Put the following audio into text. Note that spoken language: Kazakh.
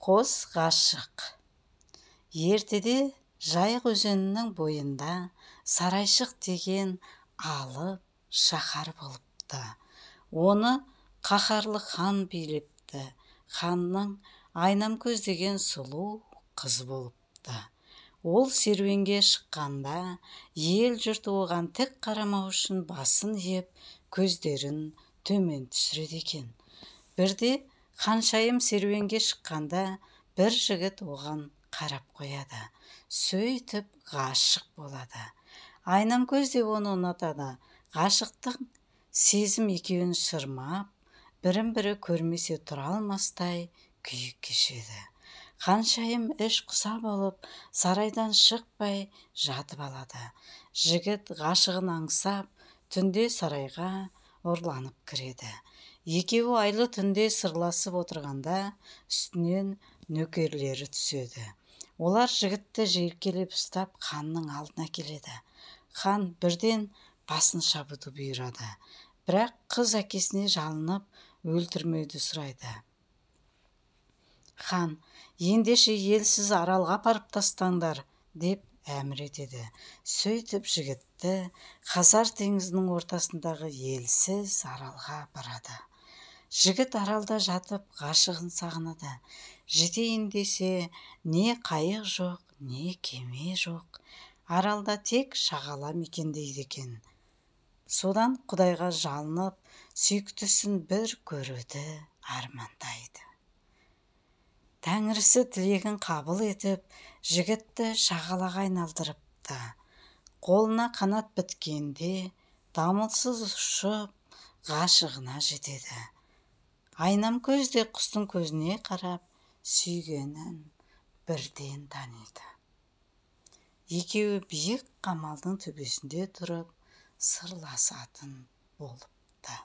Қос ғашық. Ертеде Жайық өзенінің бойында Сарайшық деген алып шаһар болыпты. Оны қаһарлы хан билепті. Ханның Айнамкөз деген сұлу қыз болыпты. Ол серуенге шыққанда ел жұрты оған тік қарамау үшін басын иіп, көздерін төмен түсіреді екен. Бірде Ханшайым серуенге шыққанда бір жігіт оған қарап қояды. Сөйтіп ғашық болады. Айнамкөз де оны ұнатады. Ғашықтық сезім екеуін шырмап, бірін-бірі көрмесе тұра алмастай күйік кешеді. Ханшайым іш құса болып, сарайдан шықпай жатып алады. Жігіт ғашығын аңсап, түнде сарайға ұрланып кіреді. Екеуі айлы түнде сырласып отырғанда, үстінен нөкерлері түседі. Олар жігітті желкелеп ұстап, ханның алдына келеді. Хан бірден басын шабуды бұйырады. Бірақ қыз әкесіне жалынып, өлтірмеуді сұрайды. Хан, ендеше елсіз аралға апарып тастаңдар, деп әмір етеді. Сөйтіп жігітті Хазар теңізінің ортасындағы елсіз аралға апарады. Жігіт аралда жатып ғашығын сағынады. Жетейін десе, не қайық жоқ, не кеме жоқ. Аралда тек шағала мекендейді екен. Содан Құдайға жалынып, сүйіктісін бір көруді армандайды. Тәңірісі тілегін қабыл етіп, жігітті шағалаға айналдырыпты. Қолына қанат біткенде, дамылсыз ұшып, ғашығына жетеді. Айнамкөз де құстың көзіне қарап, сүйгенін бірден таниды. Екеуі биік қамалдың төбесінде тұрып, сырласатын болыпты.